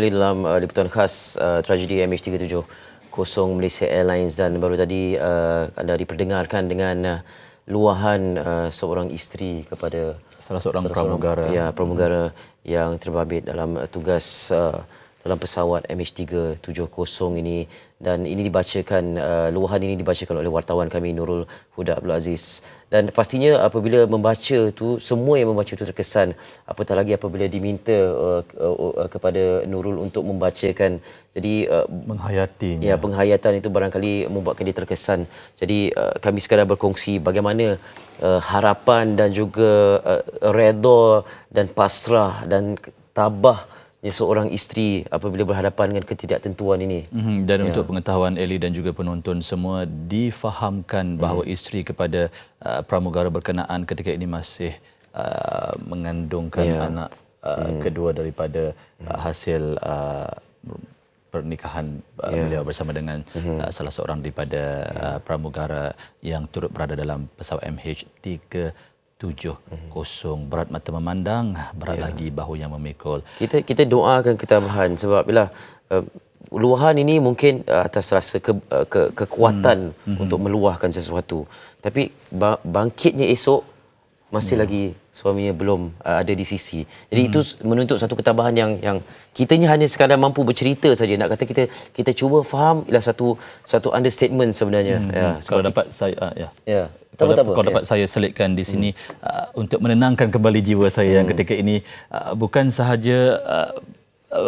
Kembali dalam liputan khas tragedi MH370 Malaysia Airlines, dan baru tadi anda diperdengarkan dengan luahan seorang isteri kepada salah seorang pramugara. Pramugara yang terbabit dalam tugas dalam pesawat MH370 ini, dan ini dibacakan, luahan ini dibacakan oleh wartawan kami Nurul Huda Abdul Aziz. Dan pastinya apabila membaca tu, semua yang membaca tu terkesan, apatah lagi apabila diminta kepada Nurul untuk membacakan. Jadi menghayatinya. Ya, penghayatan itu barangkali membuatkan dia terkesan. Jadi kami sekadar berkongsi bagaimana harapan dan juga redha dan pasrah dan tabah seorang isteri apabila berhadapan dengan ketidaktentuan ini. Dan untuk pengetahuan Eli dan juga penonton semua, difahamkan bahawa isteri kepada pramugara berkenaan ketika ini masih mengandungkan anak kedua daripada hasil pernikahan beliau bersama dengan salah seorang daripada pramugara yang turut berada dalam pesawat MH370. Berat mata memandang, berat lagi bahu yang memikul. Kita doakan ketabahan, sebab bila luahan ini mungkin atas rasa kekuatan untuk meluahkan sesuatu, tapi bangkitnya esok masih lagi suaminya belum ada di sisi. Jadi itu menuntut satu ketabahan yang kitanya hanya sekadar mampu bercerita saja. Nak kata kita cuba faham ialah satu understatement sebenarnya. Kalau dapat saya Kalau dapat saya selitkan di sini untuk menenangkan kembali jiwa saya yang ketika ini bukan sahaja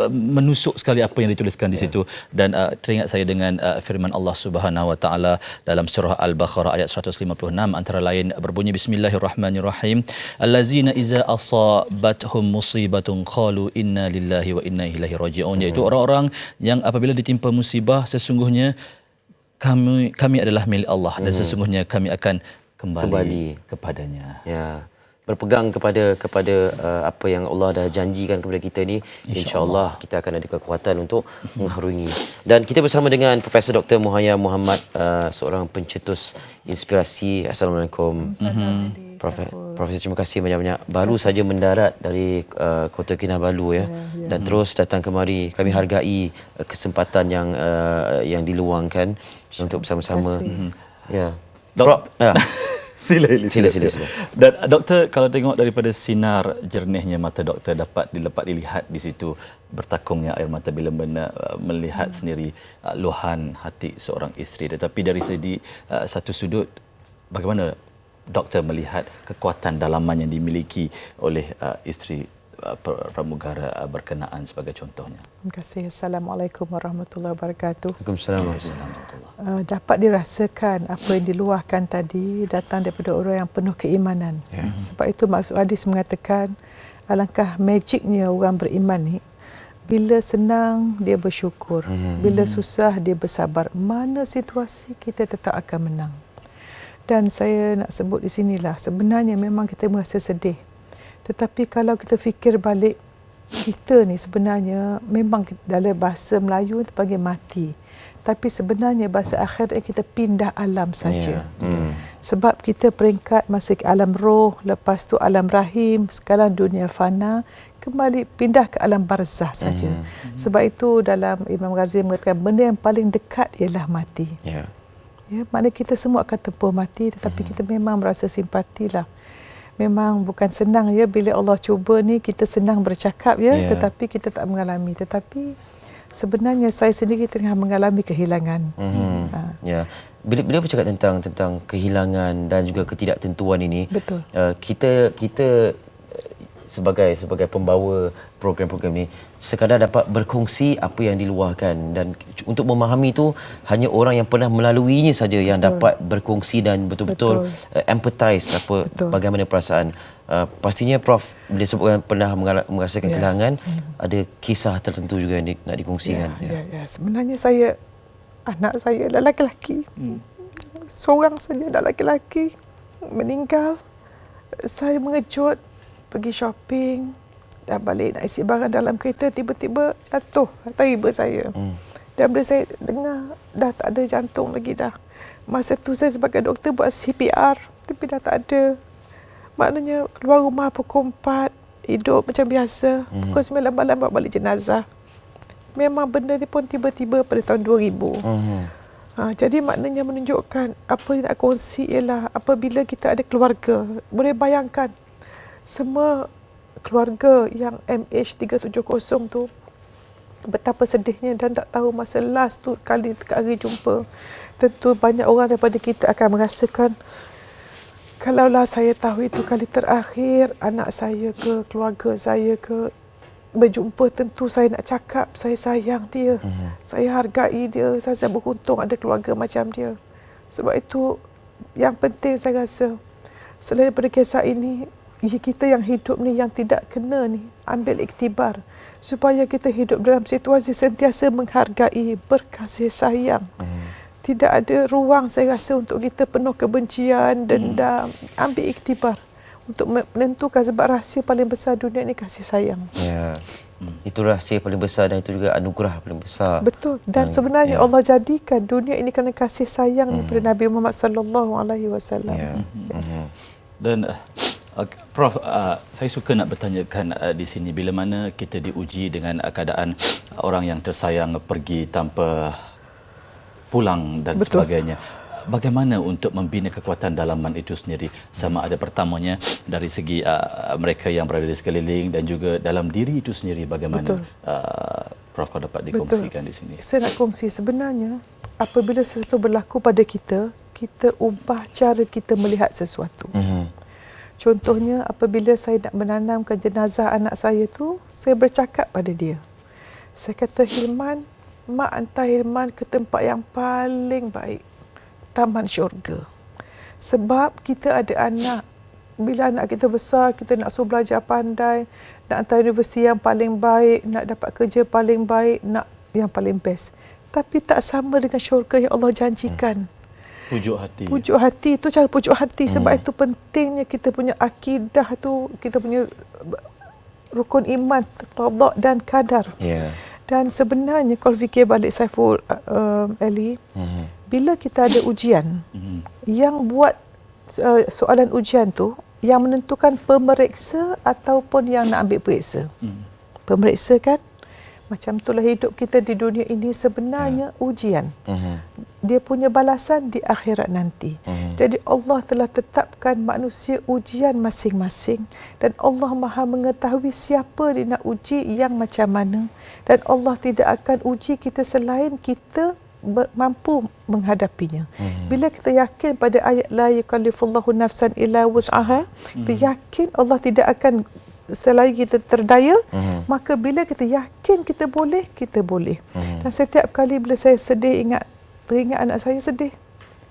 menusuk sekali apa yang dituliskan di situ, dan teringat saya dengan firman Allah Subhanahu Wa Taala dalam surah Al-Baqarah ayat 156, antara lain berbunyi Bismillahirrahmanirrahim, allazina iza asabathum musibatun qalu inna lillahi wa inna ilaihi raji'un, iaitu orang-orang yang apabila ditimpa musibah, sesungguhnya kami adalah milik Allah dan sesungguhnya kami akan kembali kepadanya. Ya, berpegang kepada apa yang Allah dah janjikan kepada kita ni, insya-Allah kita akan ada kekuatan untuk mengharungi. Dan kita bersama dengan Profesor Dr. Muhayya Muhammad, seorang pencetus inspirasi. Assalamualaikum. Profesor, terima kasih banyak-banyak. Baru saja mendarat dari Kota Kinabalu dan terus datang kemari. Kami hargai kesempatan yang diluangkan untuk bersama-sama. Sila. Dan doktor, kalau tengok daripada sinar jernihnya mata doktor, dapat dilihat di situ bertakungnya air mata bila melihat sendiri luahan hati seorang isteri. Tetapi dari segi satu sudut, bagaimana doktor melihat kekuatan dalaman yang dimiliki oleh isteri pramugara berkenaan sebagai contohnya? Terima kasih. Assalamualaikum warahmatullahi wabarakatuh. Waalaikumsalam. Dapat dirasakan apa yang diluahkan tadi datang daripada orang yang penuh keimanan. Sebab itu maksud hadis mengatakan, alangkah magicnya orang beriman ni, bila senang dia bersyukur, bila susah dia bersabar. Mana situasi kita tetap akan menang. Dan saya nak sebut di sinilah, sebenarnya memang kita merasa sedih. Tetapi kalau kita fikir balik, kita ni sebenarnya memang dalam bahasa Melayu kita panggil mati. Tapi sebenarnya bahasa akhirat kita pindah alam saja. Sebab kita peringkat masih ke alam roh, lepas tu alam rahim, sekarang dunia fana, kembali pindah ke alam barzah saja. Sebab itu dalam Imam Ghazali mengatakan benda yang paling dekat ialah mati. Ya, maknanya kita semua akan tempur mati, tetapi kita memang merasa simpatilah. Memang bukan senang bila Allah cuba ni, kita senang bercakap tetapi kita tak mengalami. Tetapi sebenarnya saya sendiri tengah mengalami kehilangan. Bila bercakap tentang kehilangan dan juga ketidaktentuan ini, betul. Kita sebagai pembawa program-program ini sekadar dapat berkongsi apa yang diluahkan, dan untuk memahami itu hanya orang yang pernah melaluinya saja yang dapat berkongsi dan betul-betul empathize bagaimana perasaan. Pastinya Prof bila sebutkan pernah merasakan kehilangan, ada kisah tertentu juga yang nak dikongsikan. Sebenarnya anak saya adalah lelaki. Seorang saja adalah lelaki meninggal. Saya mengejut, pergi shopping, dah balik nak isi barang dalam kereta, tiba-tiba jatuh atas ibu saya. Dan bila saya dengar dah tak ada jantung lagi dah. Masa tu saya sebagai doktor buat CPR, tapi dah tak ada. Maknanya keluar rumah pukul 4, hidup macam biasa. Pukul 9 malam bawa balik jenazah. memang benda ni pun tiba-tiba pada tahun 2000. Jadi maknanya menunjukkan apa yang nak kongsi ialah apabila kita ada keluarga, boleh bayangkan semua keluarga yang MH370 tu betapa sedihnya dan tak tahu masa last tu kali jumpa. Tentu banyak orang daripada kita akan merasakan, kalaulah saya tahu itu kali terakhir anak saya ke keluarga saya ke berjumpa, tentu saya nak cakap saya sayang dia, saya hargai dia, saya beruntung ada keluarga macam dia. Sebab itu yang penting saya rasa selain daripada kisah ini, kita yang hidup ni yang tidak kena ni ambil iktibar supaya kita hidup dalam situasi sentiasa menghargai, berkasih sayang. Tidak ada ruang saya rasa untuk kita penuh kebencian, dendam. Ambil iktibar untuk menentukan, sebab rahsia paling besar dunia ini kasih sayang. Ya. Itu rahsia paling besar dan itu juga anugerah paling besar. Betul. Dan sebenarnya Allah jadikan dunia ini kerana kasih sayang daripada Nabi Muhammad sallallahu alaihi wasallam. Dan Prof, saya suka nak bertanyakan di sini, bila mana kita diuji dengan keadaan orang yang tersayang pergi tanpa pulang dan sebagainya. Bagaimana untuk membina kekuatan dalaman itu sendiri? Sama ada pertamanya dari segi mereka yang berada di sekeliling dan juga dalam diri itu sendiri bagaimana? Prof, kau dapat dikongsikan di sini. Saya nak kongsi sebenarnya apabila sesuatu berlaku pada kita, kita ubah cara kita melihat sesuatu. Contohnya apabila saya nak menanamkan jenazah anak saya tu, saya bercakap pada dia. Saya kata, Hilman, mak hantar Hilman ke tempat yang paling baik, taman syurga. Sebab kita ada anak. Bila anak kita besar, kita nak suruh belajar pandai, nak hantar universiti yang paling baik, nak dapat kerja paling baik, nak yang paling best. Tapi tak sama dengan syurga yang Allah janjikan. Pujuk hati. Pujuk hati itu cara pujuk hati. Sebab itu pentingnya kita punya akidah tu, kita punya rukun iman, qada dan qadar. Dan sebenarnya kalau fikir balik Saiful Ali, bila kita ada ujian, yang buat soalan ujian tu yang menentukan pemeriksa ataupun yang nak ambil periksa. Pemeriksa kan? Macam itulah hidup kita di dunia ini sebenarnya ujian. Dia punya balasan di akhirat nanti. Jadi Allah telah tetapkan manusia ujian masing-masing. Dan Allah Maha mengetahui siapa dia nak uji yang macam mana. Dan Allah tidak akan uji kita selain kita mampu menghadapinya. Bila kita yakin pada ayat la yukallifullahu nafsan illa wus'aha, kita yakin Allah tidak akan selagi kita terdaya, maka bila kita yakin kita boleh, kita boleh. Dan setiap kali bila saya sedih, teringat anak saya sedih,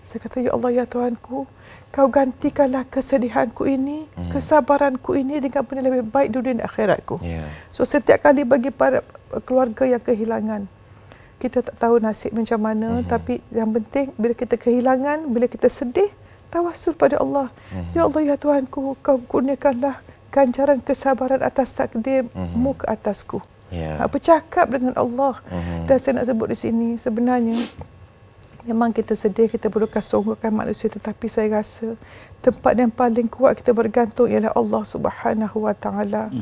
saya kata, ya Allah, ya Tuhanku, kau gantikanlah kesedihanku ini, kesabaranku ini dengan benda lebih baik dunia dan akhiratku. So setiap kali bagi para keluarga yang kehilangan, kita tak tahu nasib macam mana, tapi yang penting bila kita kehilangan, bila kita sedih, tawassul pada Allah. Ya Allah, ya Tuhanku, kau kurniakanlah ganjaran kesabaran atas takdirmu ke atasku. Bercakap dengan Allah. Dan saya nak sebut di sini, sebenarnya memang kita sedih, kita perlukan songgokan manusia, tetapi saya rasa tempat yang paling kuat kita bergantung ialah Allah Subhanahu Wa Taala.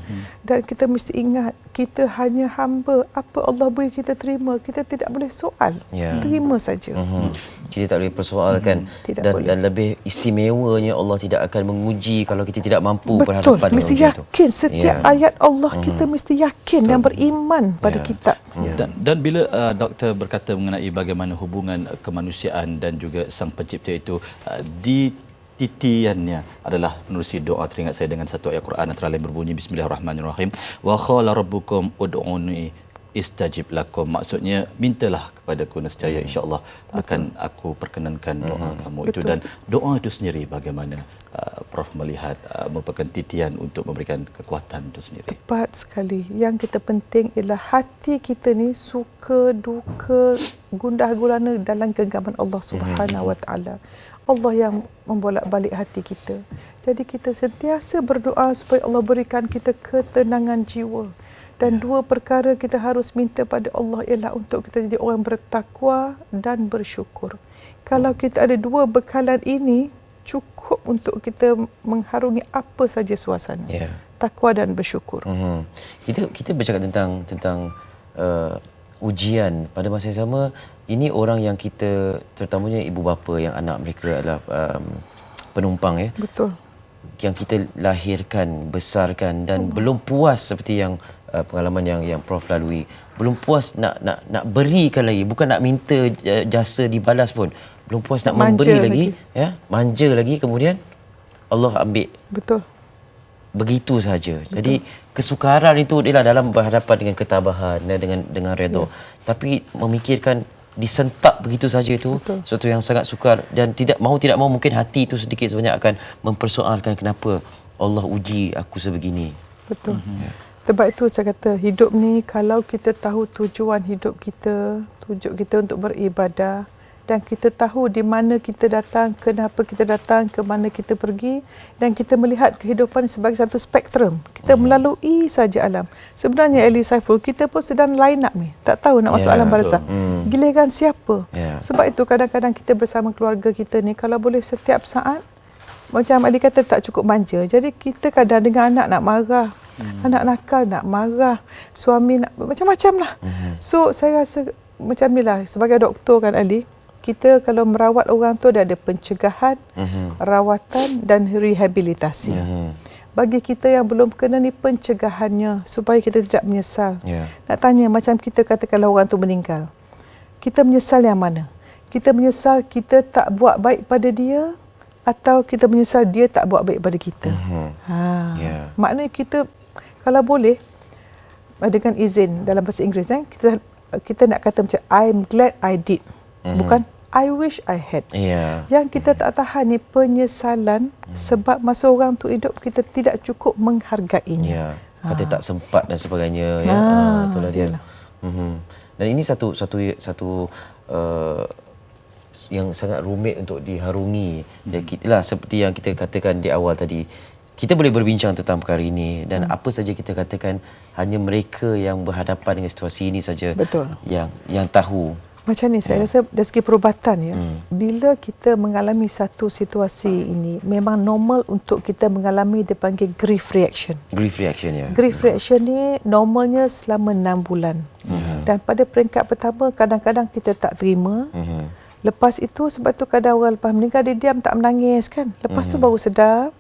Dan kita mesti ingat, kita hanya hamba. Apa Allah beri kita terima, kita tidak boleh soal. Terima saja. Kita tak boleh persoalkan. Dan lebih istimewanya Allah tidak akan menguji kalau kita tidak mampu berhadapan dengan mesti yakin itu. Setiap ayat Allah kita mesti yakin dan beriman pada kitab. Dan bila doktor berkata mengenai bagaimana hubungan kemanusiaan dan juga Sang Pencipta itu titiannya adalah menerusi doa, teringat saya dengan satu ayat Quran antara lain berbunyi Bismillahirrahmanirrahim, wa qala rabbukum ud'uni istajib lakum. Maksudnya, mintalah kepadaku nescaya insya-Allah akan aku perkenankan doa kamu itu. Dan doa itu sendiri bagaimana Prof melihat merupakan titian untuk memberikan kekuatan itu sendiri? Tepat sekali. Yang kita penting ialah hati kita ni suka duka gundah gulana dalam genggaman Allah Subhanahu Wa Taala. Allah yang membolak-balik hati kita. Jadi kita sentiasa berdoa supaya Allah berikan kita ketenangan jiwa. Dan dua perkara kita harus minta pada Allah ialah untuk kita jadi orang bertakwa dan bersyukur. Kalau kita ada dua bekalan ini, cukup untuk kita mengharungi apa saja suasana. Takwa dan bersyukur. Kita bercakap tentang ujian. Pada masa yang sama, ini orang yang kita, terutamanya ibu bapa yang anak mereka adalah penumpang ya. Betul. Yang kita lahirkan, besarkan dan belum puas seperti yang pengalaman yang Prof lalui. Belum puas nak berikan lagi, bukan nak minta jasa dibalas pun. Belum puas nak memberi lagi, ya, manja lagi, kemudian Allah ambil. Betul. Begitu saja. Jadi kesukaran itu adalah dalam berhadapan dengan ketabahan dan dengan redha. Tapi memikirkan disentak begitu saja itu sesuatu yang sangat sukar, dan tidak mahu mungkin hati itu sedikit sebanyak akan mempersoalkan kenapa Allah uji aku sebegini. Betul. Sebab itu saya kata hidup ni kalau kita tahu tujuan hidup kita untuk beribadah, dan kita tahu di mana kita datang, kenapa kita datang, ke mana kita pergi, dan kita melihat kehidupan sebagai satu spektrum. Kita melalui saja alam. Sebenarnya Ali Saiful, kita pun sedang line up ni. Tak tahu nak masuk alam barzakh. Giliran siapa? Sebab itu kadang-kadang kita bersama keluarga kita ni, kalau boleh setiap saat, macam Ali kata, tak cukup manja. Jadi kita kadang dengan anak nak marah, anak nakal nak marah, suami nak macam-macam lah. So saya rasa macam ni lah, sebagai doktor kan Ali, kita kalau merawat orang tu ada pencegahan, rawatan dan rehabilitasi. Bagi kita yang belum kena ni, pencegahannya supaya kita tidak menyesal. Nak tanya macam kita kata kalau orang tu meninggal, kita menyesal yang mana? Kita menyesal kita tak buat baik pada dia, atau kita menyesal dia tak buat baik pada kita? Maknanya kita kalau boleh, dengan izin dalam bahasa Inggeris, kita nak kata macam I'm glad I did. Bukan I wish I had. Yang kita tak tahan ni penyesalan sebab masa orang tu hidup kita tidak cukup menghargainya. Kata tak sempat dan sebagainya. Itulah dia. Dan ini satu yang sangat rumit untuk diharungi. Dan kita seperti yang kita katakan di awal tadi, kita boleh berbincang tentang perkara ini, dan apa saja kita katakan, hanya mereka yang berhadapan dengan situasi ini saja yang tahu. Macam ni saya rasa dari segi perubatan ya. Bila kita mengalami satu situasi ini, memang normal untuk kita mengalami dipanggil grief reaction. Grief reaction ya. Grief reaction ni normalnya selama 6 bulan. Dan pada peringkat pertama kadang-kadang kita tak terima. Lepas itu, sebab tu kadang orang lepas meninggal dia diam tak menangis kan. Lepas tu baru sedar.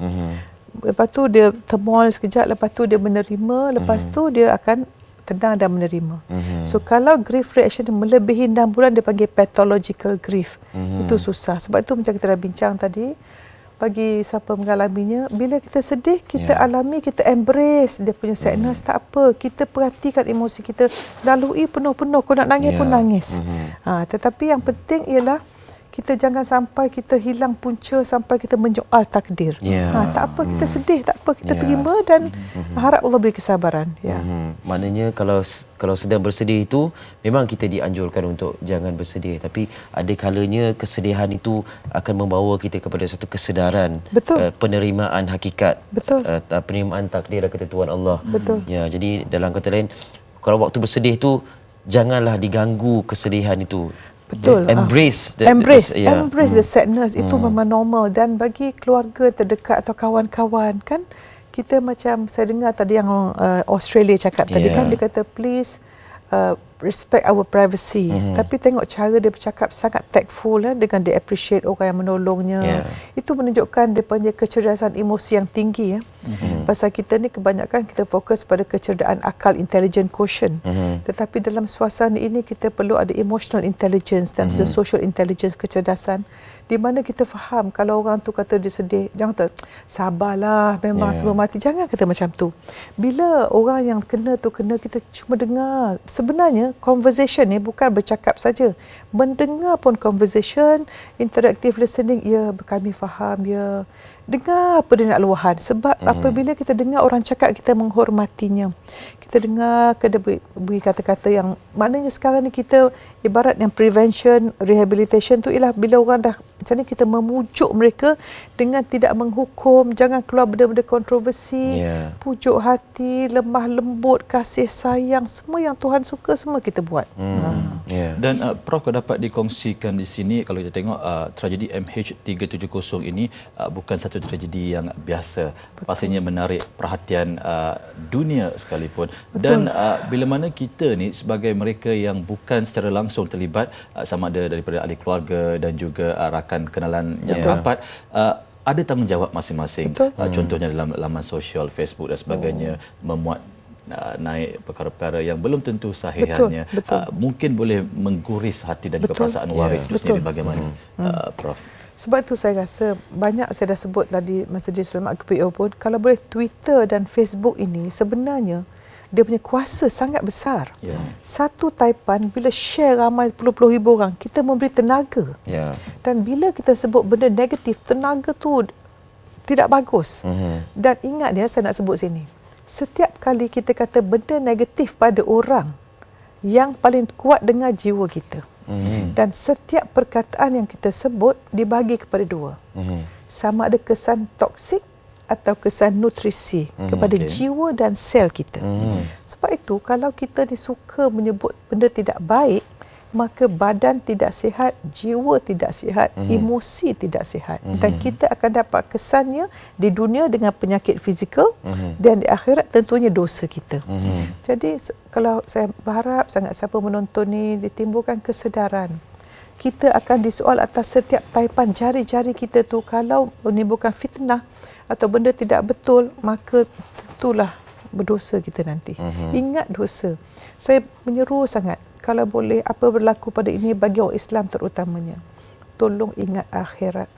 Lepas tu dia termoal sekejap, lepas tu dia menerima, lepas tu dia akan tenang dan menerima. So kalau grief reaction melebihi 6 bulan, dia panggil pathological grief. Itu susah. Sebab itu macam kita dah bincang tadi, bagi siapa mengalaminya, bila kita sedih, kita alami, kita embrace dia punya sadness, tak apa. Kita perhatikan emosi kita, lalui penuh-penuh. Kau nak nangis pun nangis. Tetapi yang penting ialah kita jangan sampai kita hilang punca sampai kita menyoal takdir. Tak apa, kita sedih, tak apa, kita terima dan harap Allah beri kesabaran. Maknanya kalau sedang bersedih itu, memang kita dianjurkan untuk jangan bersedih, tapi ada kalanya kesedihan itu akan membawa kita kepada satu kesedaran, penerimaan hakikat, penerimaan takdir dan ketentuan Allah. Jadi dalam kata lain, kalau waktu bersedih itu janganlah diganggu kesedihan itu. Embrace the sadness. Itu memang normal. Dan bagi keluarga terdekat atau kawan-kawan kan, kita macam saya dengar tadi yang Australia cakap tadi kan, dia kata please respect our privacy. Tapi tengok cara dia bercakap sangat tactful dengan dia appreciate orang yang menolongnya. Itu menunjukkan dia punya kecerdasan emosi yang tinggi Pasal kita ni kebanyakan kita fokus pada kecerdaan akal, intelligent quotient. Tetapi dalam suasana ini kita perlu ada emotional intelligence dan social intelligence, kecerdasan, di mana kita faham kalau orang tu kata dia sedih, jangan kata sabarlah memang semua mati, jangan kata macam tu. Bila orang yang kena tu kena, kita cuma dengar. Sebenarnya conversation ni bukan bercakap saja, mendengar pun conversation, interactive listening. Ya, kami faham, ya, dengar apa dia nak luahan. Sebab apabila kita dengar orang cakap, kita menghormatinya. Kita dengar, kita beri kata-kata yang maknanya sekarang ni kita ibarat yang prevention, rehabilitation tu ialah bila orang dah Macam mana kita memujuk mereka dengan tidak menghukum, jangan keluar benda-benda kontroversi, pujuk hati, lemah lembut, kasih sayang, semua yang Tuhan suka semua kita buat. Dan Prof, kalau dapat dikongsikan di sini, kalau kita tengok tragedi MH370 ini bukan satu tragedi yang biasa. Pastinya menarik perhatian dunia sekalipun. Dan bila mana kita ni sebagai mereka yang bukan secara langsung terlibat, sama ada daripada ahli keluarga dan juga rakan kenalan yang rapat, ada tanggungjawab masing-masing. Contohnya dalam laman sosial, Facebook dan sebagainya, memuat naik perkara-perkara yang belum tentu sahihnya. Mungkin boleh mengguris hati dan juga perasaan waris itu sendiri. Bagaimana, Prof? Sebab itu saya rasa banyak saya dah sebut tadi masa di Selamat KPO pun, kalau boleh Twitter dan Facebook ini sebenarnya dia punya kuasa sangat besar. Satu taipan bila share ramai puluh-puluh ribu orang, kita memberi tenaga. Dan bila kita sebut benda negatif, tenaga tu tidak bagus. Dan ingat dia, saya nak sebut sini, setiap kali kita kata benda negatif pada orang, yang paling kuat dengar jiwa kita. Dan setiap perkataan yang kita sebut dibagi kepada dua. Sama ada kesan toksik atau kesan nutrisi kepada jiwa dan sel kita. Sebab itu kalau kita disuka menyebut benda tidak baik, maka badan tidak sihat, jiwa tidak sihat, emosi tidak sihat. Dan kita akan dapat kesannya di dunia dengan penyakit fizikal dan di akhirat tentunya dosa kita. Jadi kalau saya berharap sangat siapa menonton ni ditimbulkan kesedaran. Kita akan disoal atas setiap taipan jari-jari kita tu, kalau menimbulkan fitnah atau benda tidak betul, maka tentulah berdosa kita nanti. Ingat dosa. Saya menyeru sangat, kalau boleh apa berlaku pada ini bagi orang Islam terutamanya, tolong ingat akhirat.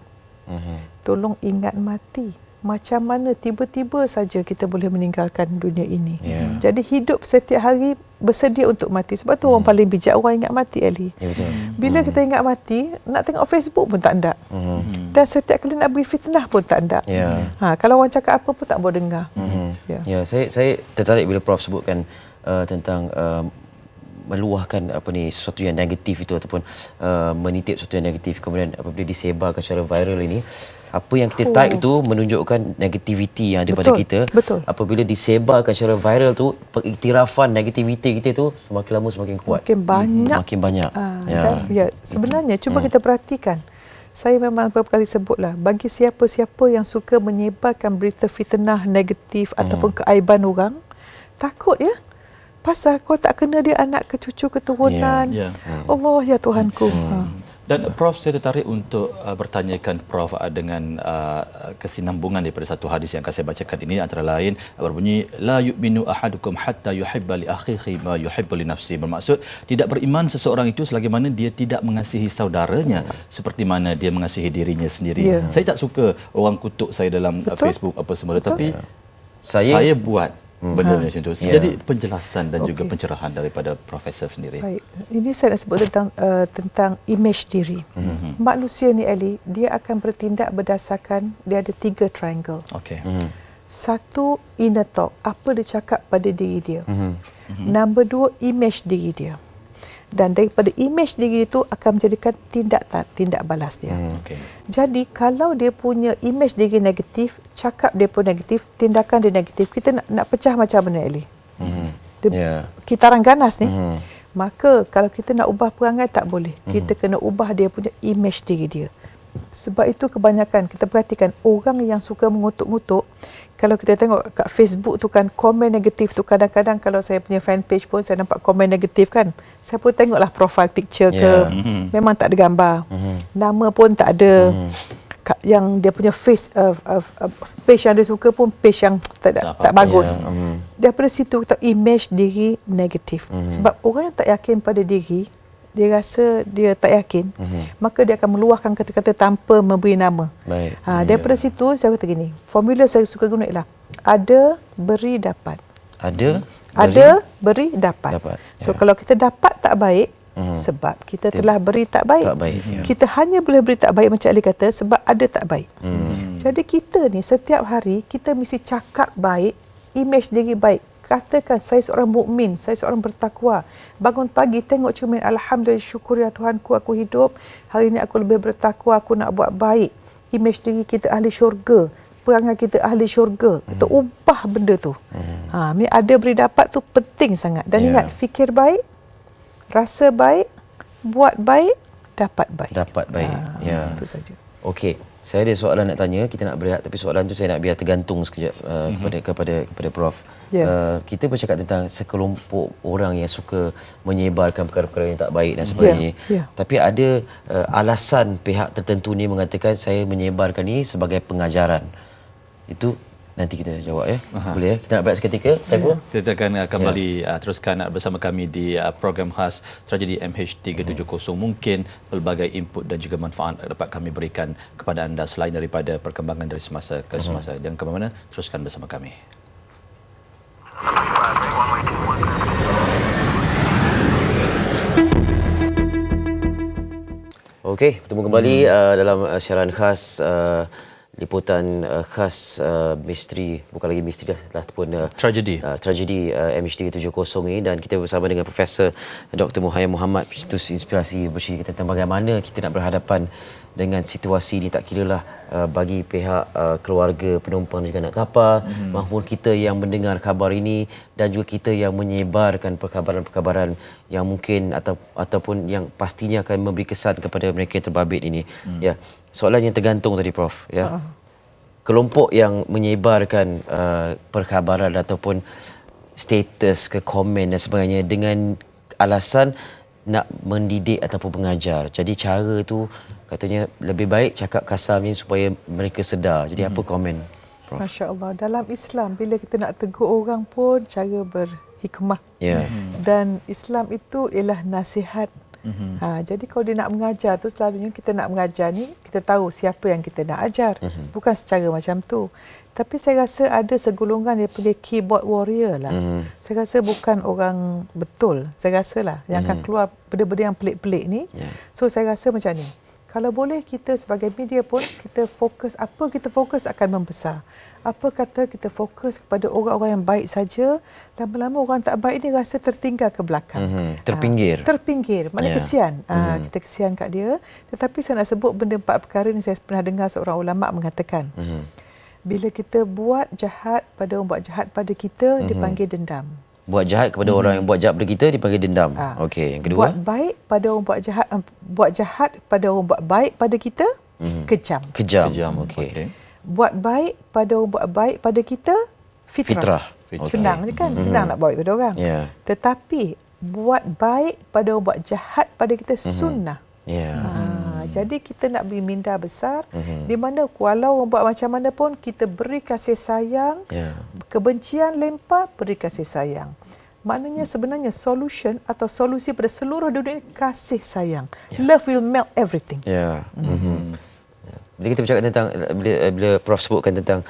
Tolong ingat mati. Macam mana tiba-tiba saja kita boleh meninggalkan dunia ini. Jadi hidup setiap hari bersedia untuk mati. Sebab tu orang paling bijak orang ingat mati, Ali. Bila kita ingat mati, nak tengok Facebook pun tak ada. Dan setiap kali nak beri fitnah pun tak ada. Kalau orang cakap apa pun tak boleh dengar. Saya tertarik bila Prof sebutkan tentang meluahkan sesuatu yang negatif itu ataupun menitip sesuatu yang negatif, kemudian apabila disebarkan secara viral ini, apa yang kita type itu menunjukkan negativiti yang ada pada kita. Apabila disebarkan secara viral tu, pengiktirafan negativiti kita tu semakin lama semakin kuat. Makin banyak. Sebenarnya cuba kita perhatikan. Saya memang beberapa kali sebutlah, bagi siapa-siapa yang suka menyebarkan berita fitnah negatif ataupun keaiban orang, takut ya. Pasal kau tak kena dia anak ke cucu keturunan. Allah ya Tuhanku. Dan Prof, saya tertarik untuk bertanyakan Prof dengan kesinambungan daripada satu hadis yang akan saya bacakan ini, antara lain berbunyi la yu'minu ahadukum hatta yuhibba li akhihi ma yuhibbu li nafsihi. Bermaksud tidak beriman seseorang itu selagi mana dia tidak mengasihi saudaranya seperti mana dia mengasihi dirinya sendiri. Saya tak suka orang kutuk saya dalam Facebook apa semua, tapi saya buat benda macam itu. Jadi penjelasan dan juga pencerahan daripada Profesor sendiri. Baik. Ini saya nak sebut tentang image diri. Manusia ni, Ali, dia akan bertindak berdasarkan, dia ada 3 triangle. Satu, inner talk, apa dia cakap pada diri dia. Nombor 2, image diri dia. Dan daripada image diri itu akan menjadikan tindak balas dia. Jadi kalau dia punya image diri negatif, cakap dia pun negatif, tindakan dia negatif, kita nak pecah macam mana, Ali? Kitaran ganas ni. Maka kalau kita nak ubah perangai tak boleh. Kita kena ubah dia punya image diri dia. Sebab itu kebanyakan kita perhatikan orang yang suka mengutuk-ngutuk, kalau kita tengok kat Facebook tu kan, komen negatif tu kadang-kadang, kalau saya punya fan page pun saya nampak komen negatif kan, saya pun tengoklah profile picture ke, memang tak ada gambar, nama pun tak ada, yang dia punya page yang dia suka pun page yang tak bagus. Daripada situ kita image diri negatif. Sebab orang yang tak yakin pada diri, dia rasa dia tak yakin, maka dia akan meluahkan kata-kata tanpa memberi nama. Daripada situ saya kata gini, formula saya suka guna ialah ada, beri, dapat. Ada, beri, dapat. So kalau kita dapat tak baik, sebab kita telah beri tak baik. Kita hanya boleh beri tak baik macam Ali kata sebab ada tak baik. Jadi kita ni setiap hari kita mesti cakap baik, image diri baik. katakan saya seorang mukmin, saya seorang bertakwa. Bangun pagi tengok cermin, alhamdulillah, syukur ya Tuhanku aku hidup. Hari ini aku lebih bertakwa, aku nak buat baik. Image diri kita ahli syurga, perangai kita ahli syurga. Kita ubah benda tu. Ni ada beri dapat tu penting sangat. Dan ingat, fikir baik, rasa baik, buat baik, dapat baik. Dapat baik. Itu saja. Okey, saya ada soalan nak tanya, kita nak berehat, tapi soalan tu saya nak biar tergantung sekejap kepada Prof. Kita bercakap tentang sekelompok orang yang suka menyebarkan perkara-perkara yang tak baik dan sebagainya. Tapi ada alasan pihak tertentu ni mengatakan saya menyebarkan ni sebagai pengajaran. Itu nanti kita jawab ya. Boleh ya? Kita nak berehat seketika, Saiful? Kita akan kembali teruskan bersama kami di program khas Tragedi MH370. Mungkin pelbagai input dan juga manfaat dapat kami berikan kepada anda selain daripada perkembangan dari semasa ke semasa. Jangan ke mana-mana, teruskan bersama kami. Okey, bertemu kembali dalam siaran khas liputan khas misteri, bukan lagi misteri dah ataupun tragedi MH370 ini, dan kita bersama dengan Profesor Dr. Muhayya Muhammad, pencetus inspirasi, bercerita tentang bagaimana kita nak berhadapan dengan situasi ini, tak kiralah bagi pihak keluarga penumpang juga nak kapal, maupun kita yang mendengar khabar ini dan juga kita yang menyebarkan perkabaran-perkabaran yang mungkin ataupun yang pastinya akan memberi kesan kepada mereka yang terbabit ini. Ya, soalan yang tergantung tadi Prof, ya. Kelompok yang menyebarkan perkabaran ataupun status ke komen dan sebagainya dengan alasan nak mendidik ataupun mengajar. Jadi cara tu katanya lebih baik cakap kasar ni supaya mereka sedar. Jadi apa komen Prof? Masya Allah, dalam Islam bila kita nak tegur orang pun cara berhikmah. Dan Islam itu ialah nasihat. Jadi kalau dia nak mengajar tu, selalunya kita nak mengajar ni, kita tahu siapa yang kita nak ajar. Bukan secara macam tu. Tapi saya rasa ada segolongan dia panggil keyboard warrior lah. Saya rasa bukan orang betul. Saya rasa lah yang akan keluar benda-benda yang pelik-pelik ni. So saya rasa macam ni. Kalau boleh kita sebagai media pun kita fokus, apa kita fokus akan membesar. Apa kata kita fokus kepada orang-orang yang baik saja, lama-lama orang tak baik ni rasa tertinggal ke belakang. Terpinggir. Terpinggir. Maknanya kesian. Kita kesian kat dia. Tetapi saya nak sebut benda 4 perkara ni, saya pernah dengar seorang ulama mengatakan. Bila kita buat jahat pada orang buat jahat pada kita, dipanggil dendam. Buat jahat kepada orang yang buat jahat pada kita dipanggil dendam. Okey, yang kedua. Buat baik pada orang buat jahat pada orang buat baik pada kita, kejam. Kejam. Okey. Buat baik pada orang buat baik pada kita, fitrah. Senang je kan? Senang nak baik pada orang. Tetapi buat baik pada orang buat jahat pada kita, sunnah. Jadi kita nak beri minda besar di mana walau orang buat macam mana pun kita beri kasih sayang, kebencian lempar, beri kasih sayang. Maknanya sebenarnya solution atau solusi pada seluruh dunia ini kasih sayang. Love will melt everything. Bila kita bercakap tentang bila Prof sebutkan tentang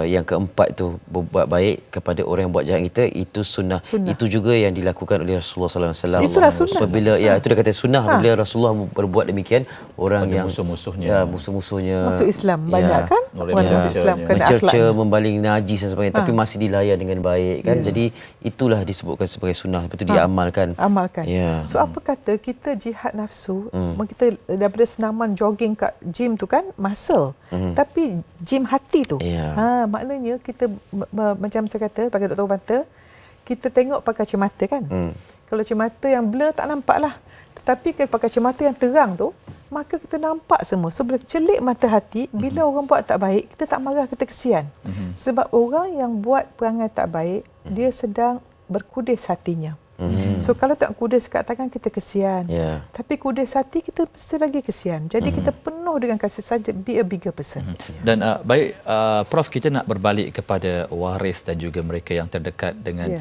yang keempat tu, berbuat baik kepada orang yang buat jahat kita, itu sunnah. Itu juga yang dilakukan oleh Rasulullah sallallahu alaihi wasallam. Itulah sunnah. Apabila itu dia kata sunnah, apabila Rasulullah berbuat demikian, orang yang musuh-musuhnya masuk Islam banyak kan? Orang masuk Islam kena mencerca, membaling najis dan sebagainya, tapi masih dilayan dengan baik kan. Jadi itulah disebutkan sebagai sunnah, betul diamalkan. So apa kata kita jihad nafsu, kita daripada senaman jogging kat gym tu kan, muscle. Tapi gym hati tu. Maknanya kita macam saya kata pakai Dr. Banta, kita tengok pakai kacamata kan. Kalau kacamata yang blur tak nampak lah. Tetapi kalau pakai kacamata yang terang tu, maka kita nampak semua. So bila celik mata hati, bila orang buat tak baik, kita tak marah, kita kesian. Sebab orang yang buat perangai tak baik, dia sedang berkudis hatinya. So kalau tak kudis kat tangan, kita kesian. Tapi kudis hati, kita mesti lagi kesian. Jadi kita penuh dengan kasih sayang, be a bigger person. Dan baik Prof, kita nak berbalik kepada waris dan juga mereka yang terdekat dengan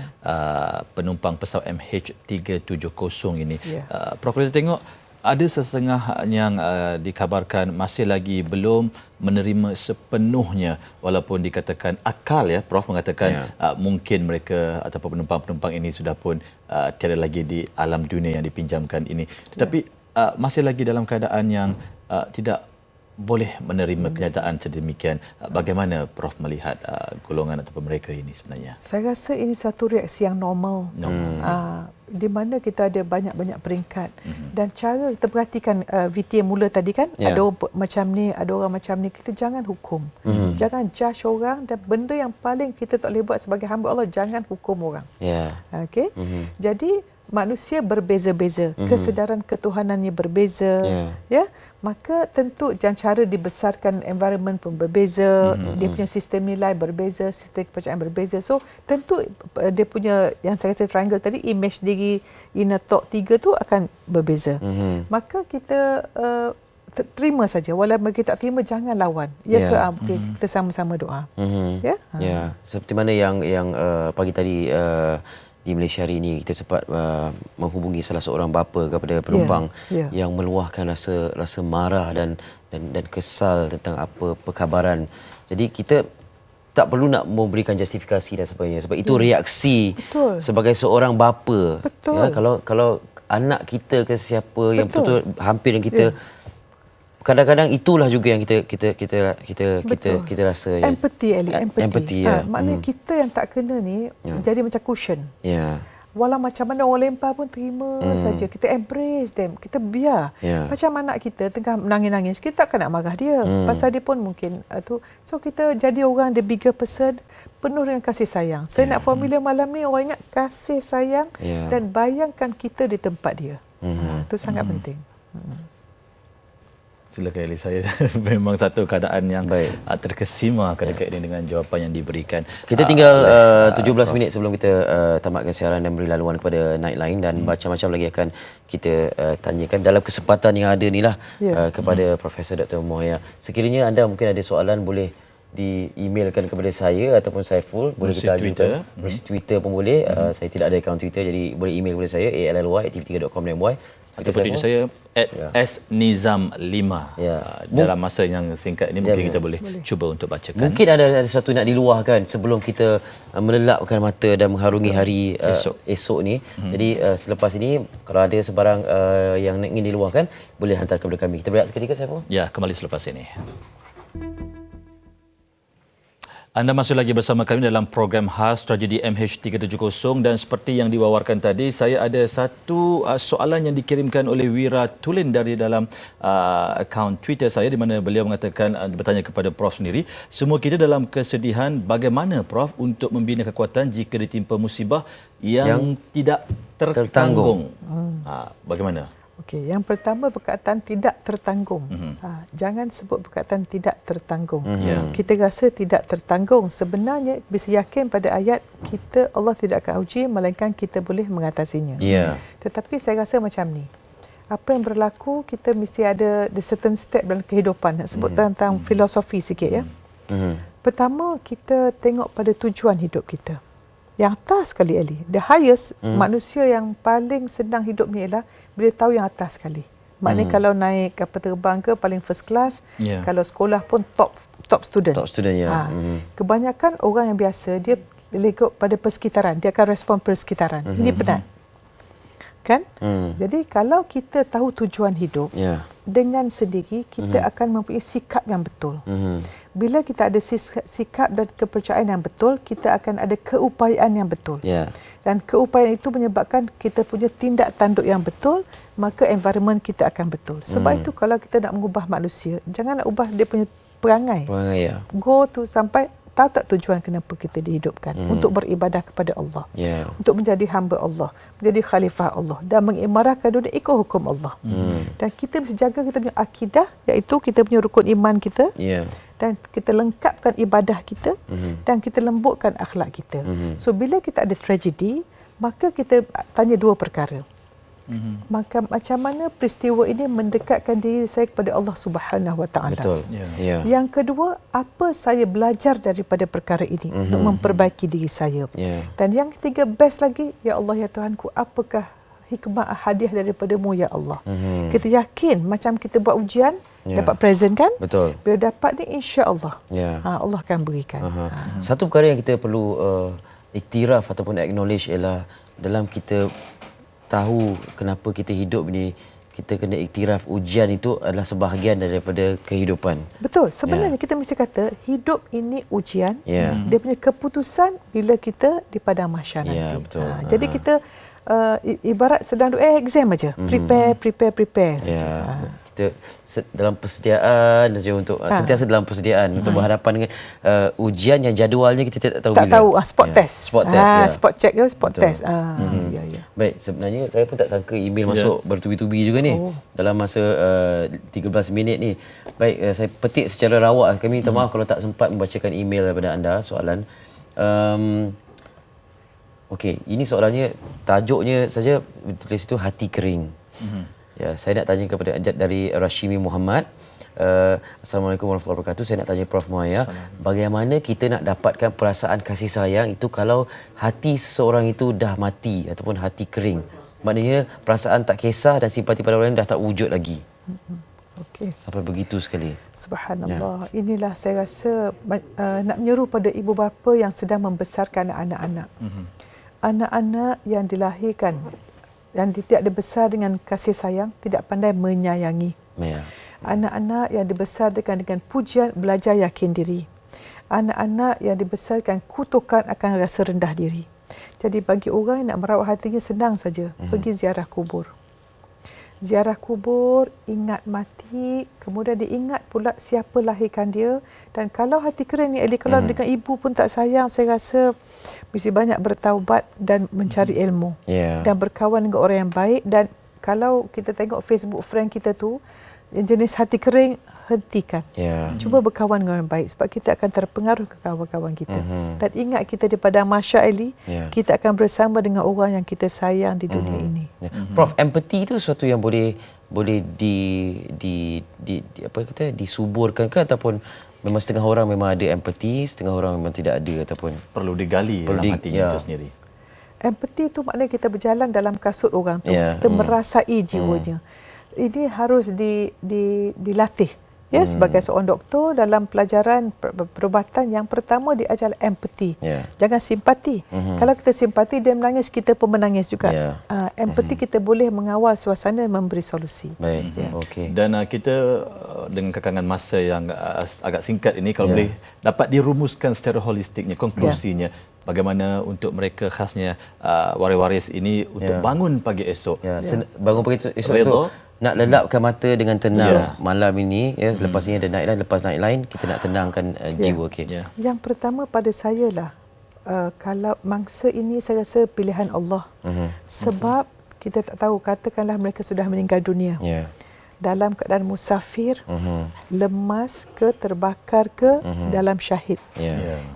penumpang pesawat MH370 ini. Prof, kita tengok ada sesetengah yang dikabarkan masih lagi belum menerima sepenuhnya, walaupun dikatakan akal Prof mengatakan mungkin mereka ataupun penumpang-penumpang ini sudah pun tiada lagi di alam dunia yang dipinjamkan ini, tetapi masih lagi dalam keadaan yang tidak boleh menerima kenyataan sedemikian. Bagaimana Prof melihat golongan ataupun mereka ini sebenarnya? Saya rasa ini satu reaksi yang normal. Di mana kita ada banyak-banyak peringkat. Dan cara kita perhatikan VT yang mula tadi kan, ada orang macam ni, ada orang macam ni, kita jangan hukum. Jangan judge orang, dan benda yang paling kita tak boleh buat sebagai hamba Allah, jangan hukum orang. Okey? Jadi manusia berbeza-beza, kesedaran ketuhanannya berbeza, ya. Maka tentu cara dibesarkan environment pun berbeza, dia punya sistem nilai berbeza, sistem kepercayaan berbeza. So tentu dia punya, yang saya kata triangle tadi, image diri inner thought 3 tu akan berbeza. Maka kita terima saja, walaupun kita tak terima jangan lawan. Okay, kita sama-sama doa. Seperti mana yang pagi tadi di Malaysia hari ini kita sempat menghubungi salah seorang bapa kepada penumpang yang meluahkan rasa marah dan kesal tentang apa perkabaran. Jadi kita tak perlu nak memberikan justifikasi dan sebagainya, sebab itu reaksi sebagai seorang bapa. Ya, kalau anak kita ke siapa yang betul-betul hampir dengan kita, kadang-kadang itulah juga yang kita rasa empathy, empathy. Maknanya kita yang tak kena ni jadi macam cushion. Walau macam mana orang lempar pun terima saja. Kita embrace them. Kita biar. Macam anak kita tengah menangis-nangis, kita takkan nak marah dia. Pasal dia pun mungkin tu. So kita jadi orang, the bigger person, penuh dengan kasih sayang. Saya nak formula malam ni, orang ingat kasih sayang dan bayangkan kita di tempat dia. Itu sangat penting. Silakan Eli, saya memang satu keadaan yang terkesima ketika ini dengan jawapan yang diberikan. Kita tinggal 17 minit sebelum kita tamatkan siaran dan beri laluan kepada Nightline, dan macam-macam lagi akan kita tanyakan dalam kesempatan yang ada ni lah kepada Profesor Dr. Muhayya. Sekiranya anda mungkin ada soalan, boleh di-emailkan kepada saya ataupun Saiful, boleh kita ajukan. Twitter pun boleh. Saya tidak ada akaun Twitter, jadi boleh email kepada saya ally@tv3.com.my. Ataupun di saya @snizam5. Dalam masa yang singkat ini mungkin kita boleh cuba untuk bacakan. Mungkin ada sesuatu nak diluahkan sebelum kita melelapkan mata dan mengharungi hari esok ni. Jadi selepas ini, kalau ada sebarang yang ingin diluahkan, boleh hantar kepada kami. Kita berehat seketika, Saiful? Ya, kembali selepas ini. Anda masih lagi bersama kami dalam program khas Tragedi MH370, dan seperti yang diwawarkan tadi, saya ada satu soalan yang dikirimkan oleh Wira Tulin dari dalam akaun Twitter saya, di mana beliau mengatakan, bertanya kepada Prof sendiri, semua kita dalam kesedihan, bagaimana Prof untuk membina kekuatan jika ditimpa musibah yang tidak tertanggung? Bagaimana? Okey, yang pertama perkataan tidak tertanggung. Jangan sebut perkataan tidak tertanggung. Kita rasa tidak tertanggung, sebenarnya bisa yakin pada ayat kita, Allah tidak akan uji melainkan kita boleh mengatasinya. Tetapi saya rasa macam ni, apa yang berlaku, kita mesti ada the certain step dalam kehidupan. Nak sebut tentang filosofi sikit ya. Pertama, kita tengok pada tujuan hidup kita. Yang atas sekali, Ali. The highest, manusia yang paling senang hidup ni ialah bila tahu yang atas sekali. Maknanya kalau naik kapal terbang ke, paling first class. Kalau sekolah pun top student. Top student, Kebanyakan orang yang biasa, dia ikut pada persekitaran. Dia akan respon persekitaran. Ini penat. Kan? Jadi kalau kita tahu tujuan hidup, dengan sendiri kita akan mempunyai sikap yang betul. Bila kita ada sikap dan kepercayaan yang betul, kita akan ada keupayaan yang betul. Dan keupayaan itu menyebabkan kita punya tindak tanduk yang betul, maka environment kita akan betul. Sebab itu kalau kita nak mengubah manusia, jangan nak ubah dia punya perangai. Go to sampai tahu tak tujuan kenapa kita dihidupkan? Untuk beribadah kepada Allah. Untuk menjadi hamba Allah, menjadi khalifah Allah dan mengimarahkan dunia ikut hukum Allah. Dan kita mesti jaga kita punya akidah, iaitu kita punya rukun iman kita. Dan kita lengkapkan ibadah kita dan kita lembutkan akhlak kita. So bila kita ada tragedi, maka kita tanya dua perkara. Maka macam mana peristiwa ini mendekatkan diri saya kepada Allah Subhanahu Wa Taala. Yang kedua, apa saya belajar daripada perkara ini untuk memperbaiki diri saya. Dan yang ketiga, best lagi, ya Allah ya Tuhanku, apakah hikmah hadiah daripada-Mu ya Allah. Kita yakin macam kita buat ujian, dapat present kan? Bila dapat ni, insya-Allah Allah akan berikan. Satu perkara yang kita perlu iktiraf ataupun acknowledge ialah dalam kita tahu kenapa kita hidup ni, kita kena iktiraf ujian itu adalah sebahagian daripada kehidupan. Betul. Sebenarnya kita mesti kata hidup ini ujian. Ya. Dia punya keputusan bila kita di padang mahsyar Ya, nanti. betul. Jadi kita ibarat sedang exam aja. Prepare Ya. saja. Kita dalam persediaan saja untuk sentiasa dalam persediaan untuk berhadapan dengan ujian yang jadualnya kita tidak tahu Tak bila. tahu spot test. Spot test. Ya. Spot check ke spot Betul. test. Ya. Baik, sebenarnya saya pun tak sangka email masuk bertubi-tubi juga ni dalam masa 13 minit ni. Baik, saya petik secara rawak. Kami minta maaf kalau tak sempat membacakan email daripada anda soalan. Okey, ini soalannya, tajuknya saja tulis itu hati kering. Ya, saya nak tanya kepada dari Rashimi Muhammad. Assalamualaikum warahmatullahi wabarakatuh. Saya nak tanya Prof Muhaya, bagaimana kita nak dapatkan perasaan kasih sayang itu kalau hati seseorang itu dah mati ataupun hati kering? Maknanya perasaan tak kisah dan simpati pada orang lain dah tak wujud lagi. Okey. Sampai begitu sekali. Subhanallah. Inilah saya rasa nak menyeru pada ibu bapa yang sedang membesarkan anak-anak. Anak-anak yang dilahirkan yang tidak dibesar dengan kasih sayang, tidak pandai menyayangi. Ya. Anak-anak yang dibesarkan dengan pujian, belajar yakin diri. Anak-anak yang dibesarkan kutukan akan rasa rendah diri. Jadi bagi orang yang nak merawat hatinya senang saja, pergi ziarah kubur. Ziarah kubur, ingat mati, kemudian diingat pula siapa lahirkan dia. Dan kalau hati kering ni, kalau dengan ibu pun tak sayang, saya rasa mesti banyak bertaubat dan mencari ilmu. Dan berkawan dengan orang yang baik. Dan kalau kita tengok Facebook friend kita tu, yang jenis hati kering, hentikan. Cuba berkawan dengan orang baik sebab kita akan terpengaruh ke kawan-kawan kita. Dan ingat kita di padang mahsyar Ali, kita akan bersama dengan orang yang kita sayang di dunia ini. Prof, empathy itu sesuatu yang boleh disuburkan ke ataupun memang setengah orang memang ada empathy, setengah orang memang tidak ada ataupun perlu digali dalam hatinya itu sendiri. Empathy itu maknanya kita berjalan dalam kasut orang tu, kita merasai jiwanya. Ini harus dilatih. Ya, sebagai seorang doktor dalam pelajaran perubatan yang pertama diajar empathy. Jangan simpati. Kalau kita simpati dia menangis, kita pun menangis juga. Empathy kita boleh mengawal suasana, memberi solusi. Baik. Okey. Dan kita dengan kekangan masa yang agak singkat ini, kalau boleh dapat dirumuskan secara holistiknya, konklusinya, bagaimana untuk mereka khasnya waris-waris ini untuk bangun pagi esok. Bangun pagi esok itu nak lelapkan mata dengan tenang malam ini, selepas ini ada night line, lepas night line kita nak tenangkan jiwa kita. Yang pertama pada saya lah, kalau mangsa ini saya rasa pilihan Allah. Sebab kita tak tahu, katakanlah mereka sudah meninggal dunia. Dalam keadaan musafir, lemas ke, terbakar ke, dalam syahid.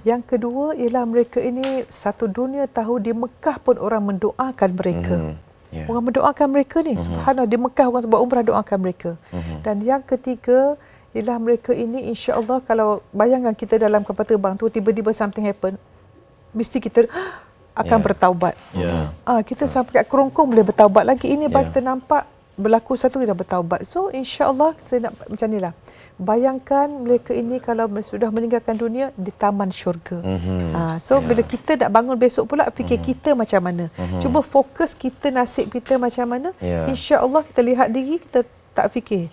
Yang kedua ialah mereka ini satu dunia tahu di Mekah pun orang mendoakan mereka. Orang mendoakan mereka ni, subhanallah, di Mekah orang buat umrah doakan mereka. Dan yang ketiga ialah mereka ini insya-Allah, kalau bayangkan kita dalam kapal terbang tu tiba-tiba something happen, mesti kita akan bertaubat. Kita sampai kat kerongkong boleh bertaubat lagi. Ini baru kita nampak berlaku satu, kita bertaubat. So insya-Allah kita nak macam inilah. Bayangkan mereka ini kalau sudah meninggalkan dunia di taman syurga. So bila kita nak bangun besok pula, fikir kita macam mana. Cuba fokus kita, nasib kita macam mana. Insya-Allah kita lihat diri kita, tak fikir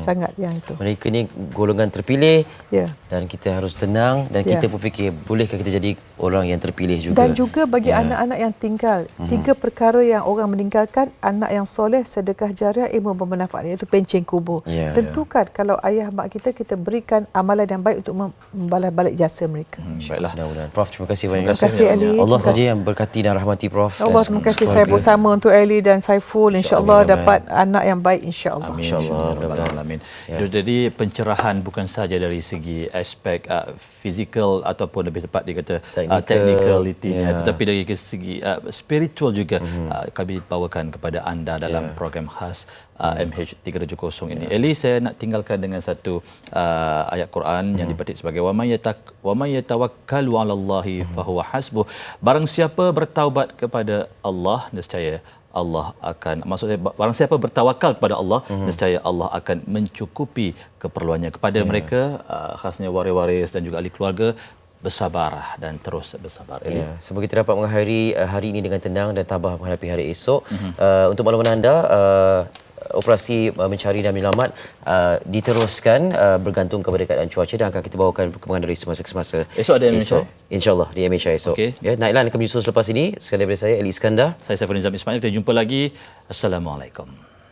sangat yang itu. Mereka ni golongan terpilih dan kita harus tenang dan kita pun fikir bolehkah kita jadi orang yang terpilih juga. Dan juga bagi anak-anak yang tinggal, 3 perkara yang orang meninggalkan: anak yang soleh, sedekah jariah, ilmu bermanfaat, iaitu pencen kubur. Tentukan kalau ayah mak kita berikan amalan yang baik untuk membalas balik jasa mereka. Baiklah. Mudah-mudahan. Prof, terima kasih banyak. Terima kasih Ali. Allah saja yang berkati dan rahmati Prof. Allah, terima kasih. Saya bersama untuk Ali dan Saiful, insya-Allah dapat anak yang baik, insya-Allah. InsyaAllah. Amin. Jadi pencerahan bukan saja dari segi aspek fizikal ataupun lebih tepat dikata technicality-nya, tetapi dari segi spiritual juga kami bawakan kepada anda dalam program khas MH370 ini. Eli, saya nak tinggalkan dengan satu ayat Quran yang dipetik sebagai wa may yatawakkalu 'alallahi fahuwa hasbuh. Barang siapa bertaubat kepada Allah, nescaya Allah akan, maksud saya, barang siapa bertawakal kepada Allah, nescaya Allah akan mencukupi keperluannya. Kepada mereka, khasnya waris-waris dan juga ahli keluarga, bersabar dan terus bersabar. Semoga kita dapat mengakhiri hari ini dengan tenang dan tabah menghadapi hari esok. Untuk makluman anda, operasi mencari dan menyelamat diteruskan bergantung kepada keadaan cuaca dan akan kita bawakan perkembangan dari semasa ke semasa. Esok ada MHI? InsyaAllah di MHI esok. Okey. Ya, Nightline akan menyusul selepas ini. Sekali daripada saya, Ali Iskandar. Saya Saifuddin Nizam Ismail. Kita jumpa lagi. Assalamualaikum.